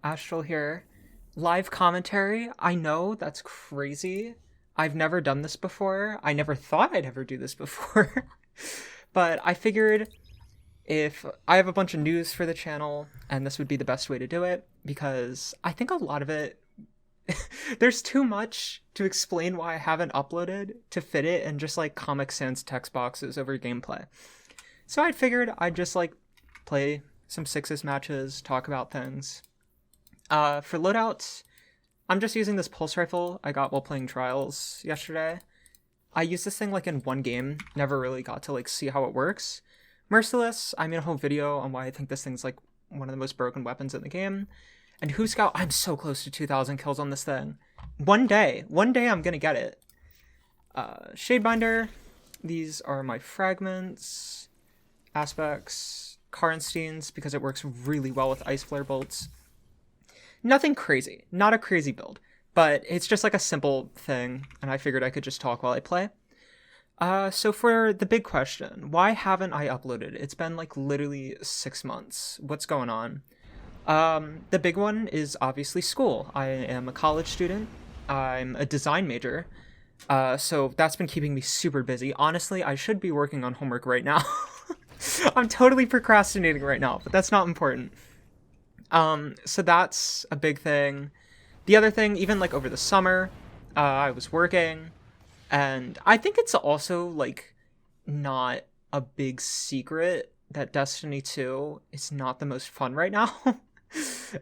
Astral here. Live commentary. I know, that's crazy. I've never done this before. I never thought I'd ever do this before. But I figured if I have a bunch of news for the channel, and this would be the best way to do it, because I think a lot of it, there's too much to explain why I haven't uploaded to fit it in just like Comic Sans text boxes over gameplay. So I figured I'd just like play some sixes matches, talk about things. For loadouts, I'm just using this pulse rifle I got while playing Trials yesterday. I used this thing like in one game, never really got to like see how it works. Merciless, I made a whole video on why I think this thing's like one of the most broken weapons in the game. And Who Scout, I'm so close to 2,000 kills on this thing. One day I'm gonna get it. Shadebinder, these are my fragments, aspects, Karnsteins, because it works really well with Ice Flare bolts. Nothing crazy, not a crazy build, but it's just like a simple thing, and I figured I could just talk while I play. So for the big question, why haven't I uploaded? It's been like literally 6 months. What's going on? The big one is obviously school. I am a college student. I'm a design major. So that's been keeping me super busy. Honestly, I should be working on homework right now. I'm totally procrastinating right now, but that's not important. So that's a big thing. The other thing, even like over the summer, I was working, and I think it's also like not a big secret that Destiny 2 is not the most fun right now.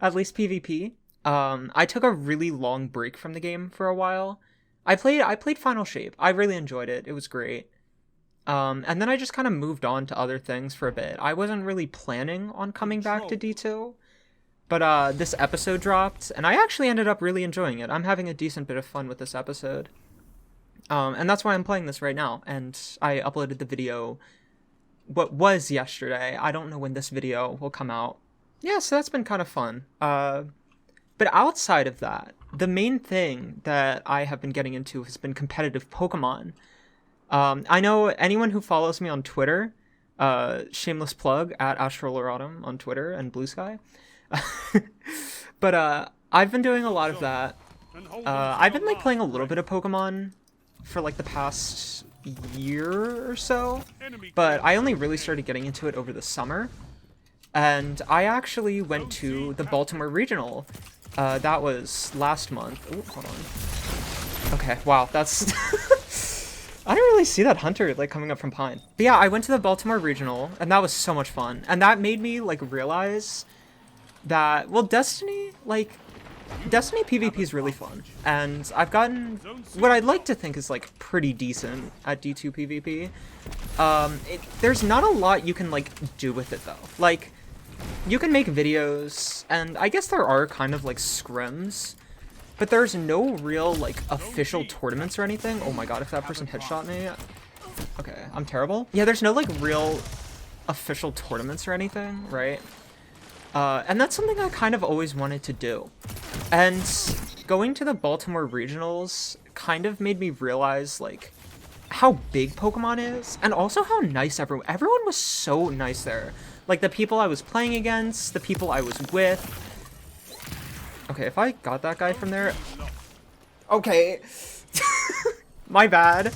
At least PvP. I took a really long break from the game for a while. I played Final Shape. I really enjoyed it. It was great. And then I just kind of moved on to other things for a bit. I wasn't really planning on coming back to D2. But this episode dropped, and I actually ended up really enjoying it. I'm having a decent bit of fun with this episode. And that's why I'm playing this right now. And I uploaded the video, what was yesterday. I don't know when this video will come out. Yeah, so that's been kind of fun. But outside of that, the main thing that I have been getting into has been competitive Pokemon. I know anyone who follows me on Twitter, shameless plug, at Astroloratum on Twitter and Blue Sky. But I've been doing a lot of that. I've been like playing a little bit of Pokemon for like the past year or so, but I only really started getting into it over the summer. And I actually went to the Baltimore Regional. That was last month. Ooh, hold on. Okay, wow, that's... I didn't really see that hunter like coming up from Pine. But yeah, I went to the Baltimore Regional, and that was so much fun. And that made me like realize that, well, Destiny PvP is really fun, and I've gotten what I'd like to think is like pretty decent at D2 PvP. There's not a lot you can like do with it though. Like, you can make videos, and I guess there are kind of like scrims, but there's no real like official tournaments or anything. Oh my god, if that person headshot me. Okay, I'm terrible. Yeah, there's no like real official tournaments or anything, right? And that's something I kind of always wanted to do. And going to the Baltimore Regionals kind of made me realize, like, how big Pokemon is, and also how nice everyone was so nice there. Like, the people I was playing against, the people I was with. Okay, if I got that guy from there... Okay. My bad.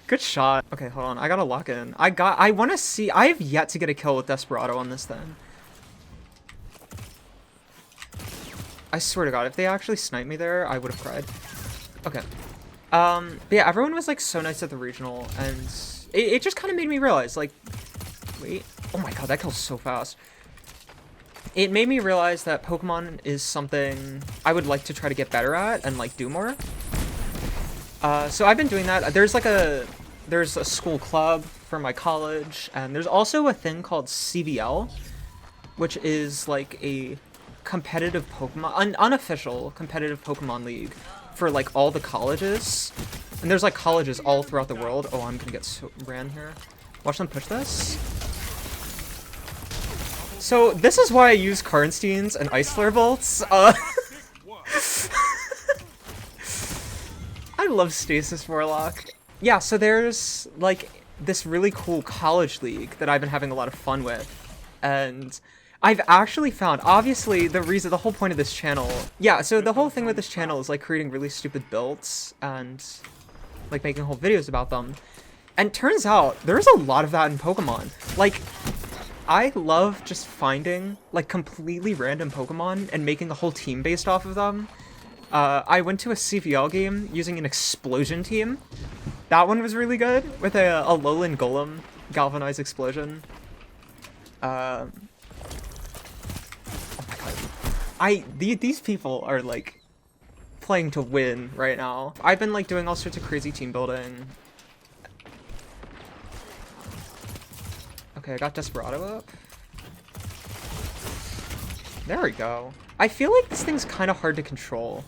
Good shot. Okay, hold on. I gotta lock in. I want to see... I have yet to get a kill with Desperado on this thing. I swear to god, if they actually sniped me there, I would have cried. Okay. But yeah, everyone was like so nice at the regional, and it just kind of made me realize, like, wait, oh my god, that kill's so fast. It made me realize that Pokemon is something I would like to try to get better at and like do more. So I've been doing that. There's a school club for my college, and there's also a thing called CVL, which is like a competitive Pokemon, an unofficial competitive Pokemon league for like all the colleges, and there's like colleges all throughout the world. Oh, I'm gonna get so ran here. Watch them push this. So this is why I use Karnsteins and Ice Flare bolts. I love Stasis Warlock. Yeah, so there's like this really cool college league that I've been having a lot of fun with, and I've actually found, obviously, the whole point of this channel, yeah, so the whole thing with this channel is, like, creating really stupid builds and, like, making whole videos about them. And turns out, there's a lot of that in Pokemon. Like, I love just finding, like, completely random Pokemon and making a whole team based off of them. I went to a CVL game using an explosion team. That one was really good, with a Alolan Golem galvanized explosion. Oh my god. These people are, like, playing to win right now. I've been, like, doing all sorts of crazy team building. Okay, I got Desperado up. There we go. I feel like this thing's kind of hard to control.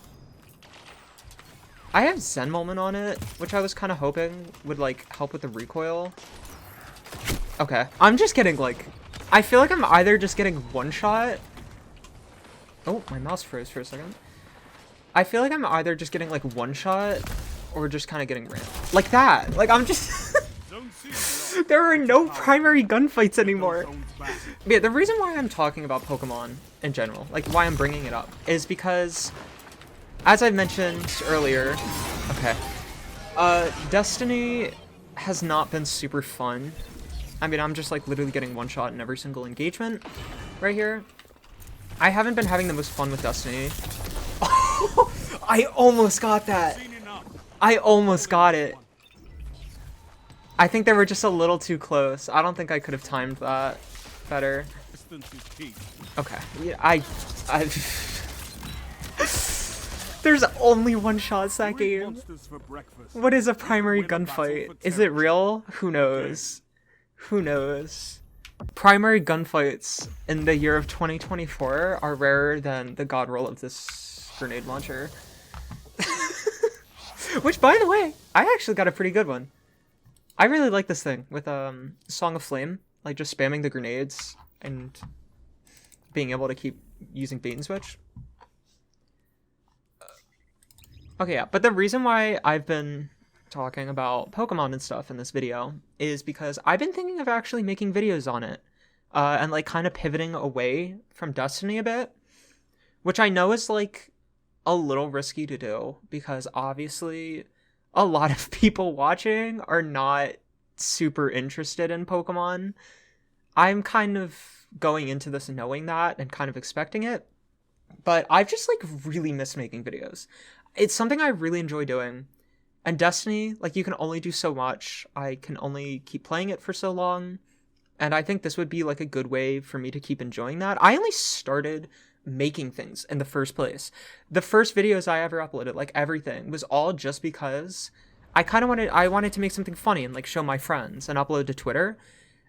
I have Zen Moment on it, which I was kind of hoping would, like, help with the recoil. Okay, I'm just getting, like... I feel like I'm either just getting one-shot... Oh, my mouse froze for a second. I feel like I'm either just getting, like, one-shot, or just kind of getting rammed. Like that! Like, I'm just... There are no primary gunfights anymore. But yeah, the reason why I'm talking about Pokemon in general, like why I'm bringing it up, is because, as I mentioned earlier, okay, Destiny has not been super fun. I mean, I'm just like literally getting one shot in every single engagement right here. I haven't been having the most fun with Destiny. Oh, I almost got that. I almost got it. I think they were just a little too close. I don't think I could have timed that better. Okay. Yeah, There's only one shots that game. What is a primary gunfight? Is it real? Who knows? Who knows? Primary gunfights in the year of 2024 are rarer than the god roll of this grenade launcher. Which, by the way, I actually got a pretty good one. I really like this thing with Song of Flame, like just spamming the grenades and being able to keep using bait and switch. Okay, yeah, but the reason why I've been talking about Pokemon and stuff in this video is because I've been thinking of actually making videos on it and like kind of pivoting away from Destiny a bit, which I know is like a little risky to do because obviously a lot of people watching are not super interested in Pokemon. I'm kind of going into this knowing that and kind of expecting it, but I've just like really missed making videos. It's something I really enjoy doing, and Destiny, like, you can only do so much. I can only keep playing it for so long, and I think this would be like a good way for me to keep enjoying that. I only started making things in the first place. The first videos I ever uploaded, like everything, was all just because I wanted to make something funny and like show my friends and upload to Twitter.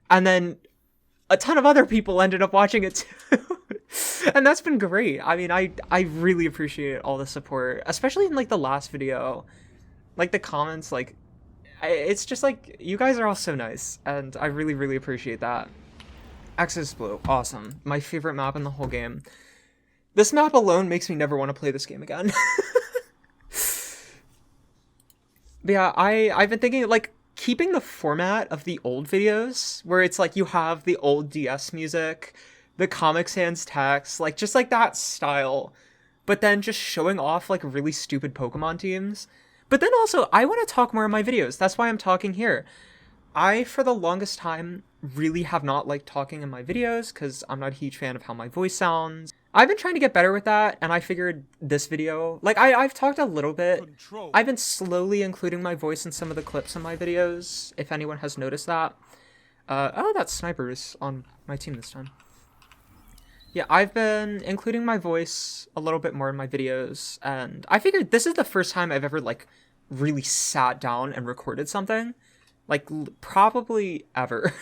And then a ton of other people ended up watching it too. And that's been great. I mean, I really appreciate all the support, especially in like the last video, like the comments, like it's just like, you guys are all so nice and I really, really appreciate that. Exodus Blue, awesome. My favorite map in the whole game. This map alone makes me never want to play this game again. But yeah, I've been thinking, like, keeping the format of the old videos, where it's like you have the old DS music, the Comic Sans text, like, just like that style, but then just showing off, like, really stupid Pokemon teams. But then also, I want to talk more in my videos. That's why I'm talking here. I, for the longest time, really have not liked talking in my videos, because I'm not a huge fan of how my voice sounds. I've been trying to get better with that, and I figured this video, like, I've talked a little bit. I've been slowly including my voice in some of the clips in my videos, if anyone has noticed that. Oh, that sniper's on my team this time. Yeah, I've been including my voice a little bit more in my videos, and I figured this is the first time I've ever, like, really sat down and recorded something. Like, probably ever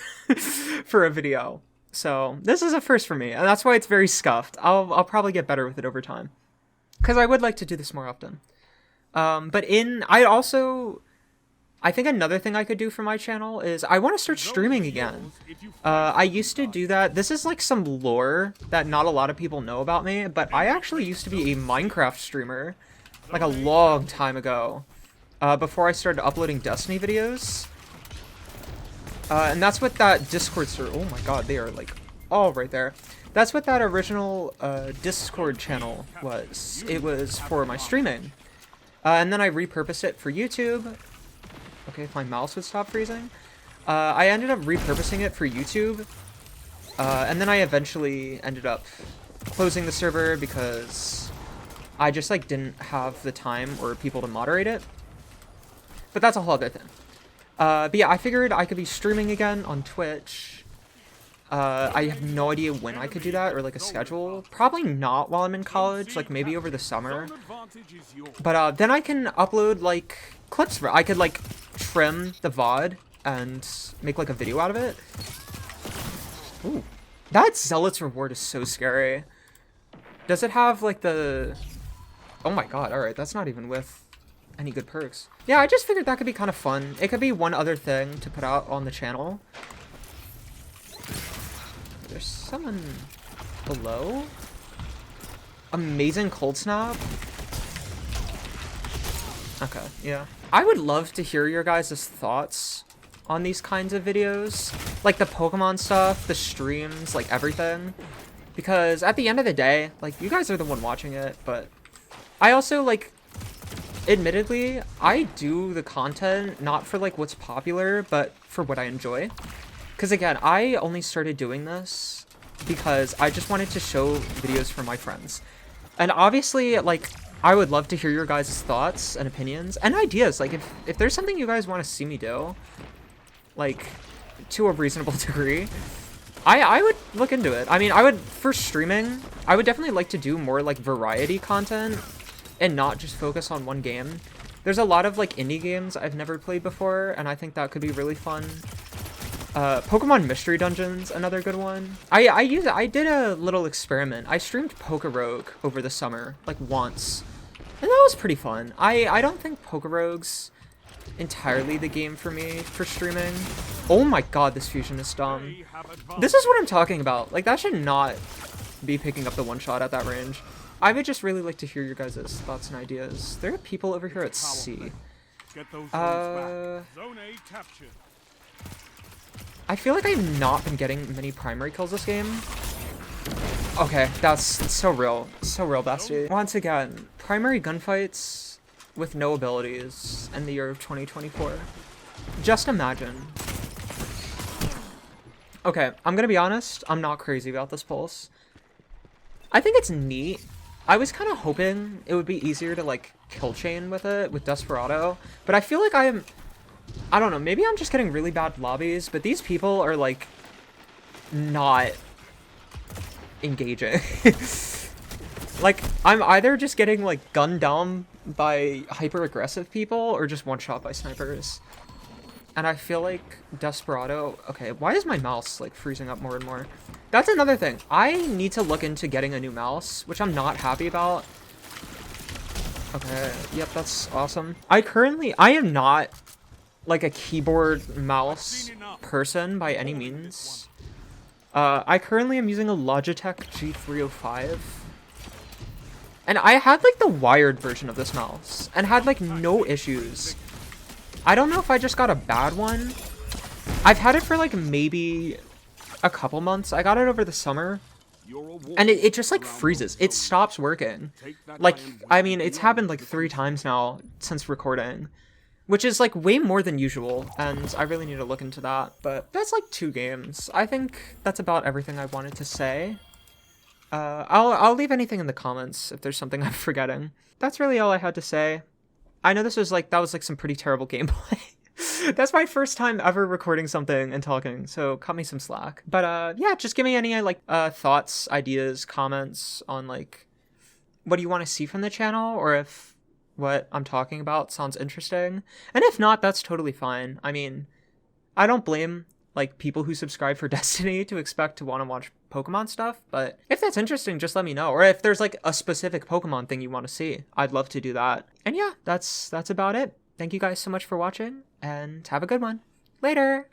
for a video. So this is a first for me, and that's why it's very scuffed. I'll probably get better with it over time, because I would like to do this more often. I think another thing I could do for my channel is I want to start streaming again. I used to do that. This is like some lore that not a lot of people know about me, but I actually used to be a Minecraft streamer, like a long time ago, before I started uploading Destiny videos. And that's what that Discord server, oh my god, they are like all right there. That's what that original Discord channel was. It was for my streaming. And then I repurposed it for YouTube. Okay, if my mouse would stop freezing. I ended up repurposing it for YouTube. And then I eventually ended up closing the server because I just like didn't have the time or people to moderate it. But that's a whole other thing. But yeah, I figured I could be streaming again on Twitch. I have no idea when I could do that or like a schedule. Probably not while I'm in college, like maybe over the summer. But then I can upload like clips for it. I could like trim the VOD and make like a video out of it. Ooh, that Zealot's reward is so scary. Does it have like the... Oh my god, alright, that's not even with any good perks. Yeah, I just figured that could be kind of fun. It could be one other thing to put out on the channel. There's someone below? Amazing cold snap? Okay, yeah. I would love to hear your guys' thoughts on these kinds of videos. Like the Pokemon stuff, the streams, like everything. Because at the end of the day, like, you guys are the one watching it, but I also, like, admittedly, I do the content not for, like, what's popular, but for what I enjoy. Because, again, I only started doing this because I just wanted to show videos for my friends. And obviously, like, I would love to hear your guys' thoughts and opinions and ideas. Like, if there's something you guys want to see me do, like, to a reasonable degree, I would look into it. I mean, I would, for streaming, I would definitely like to do more, like, variety content and not just focus on one game. There's a lot of, like, indie games I've never played before, and I think that could be really fun. Pokemon Mystery Dungeon's another good one. I did a little experiment. I streamed Pokerogue over the summer, like, once. And that was pretty fun. I don't think Pokerogue's entirely the game for me for streaming. Oh my god, this fusion is dumb. This is what I'm talking about. Like, that should not be picking up the one-shot at that range. I would just really like to hear your guys' thoughts and ideas. There are people over here at C. I feel like I've not been getting many primary kills this game. Okay, that's so real. So real, bestie. Once again, primary gunfights with no abilities in the year of 2024. Just imagine. Okay, I'm gonna be honest, I'm not crazy about this pulse. I think it's neat. I was kind of hoping it would be easier to, like, kill chain with it, with Desperado, but I feel like I don't know, maybe I'm just getting really bad lobbies, but these people are, like, not engaging. Like, I'm either just getting, like, gunned down by hyper-aggressive people or just one-shot by snipers. And I feel like Desperado... Okay, why is my mouse, like, freezing up more and more? That's another thing. I need to look into getting a new mouse, which I'm not happy about. Okay, yep, that's awesome. I am not, like, a keyboard mouse person by any means. I currently am using a Logitech G305. And I had, like, the wired version of this mouse, and had, like, no issues. I don't know if I just got a bad one. I've had it for, like, maybe a couple months. I got it over the summer. And it just, like, freezes. It stops working. Like, I mean, it's happened, like, 3 times now since recording. Which is, like, way more than usual, and I really need to look into that. But that's, like, 2 games. I think that's about everything I wanted to say. I'll leave anything in the comments if there's something I'm forgetting. That's really all I had to say. I know that was like some pretty terrible gameplay. That's my first time ever recording something and talking, so cut me some slack. But yeah, just give me any like thoughts, ideas, comments on like what do you want to see from the channel, or if what I'm talking about sounds interesting. And if not, that's totally fine. I mean, I don't blame like people who subscribe for Destiny to expect to want to watch Pokemon stuff, but if that's interesting, just let me know. Or if there's like a specific Pokemon thing you want to see, I'd love to do that. And yeah, that's about it. Thank you guys so much for watching, and have a good one. Later!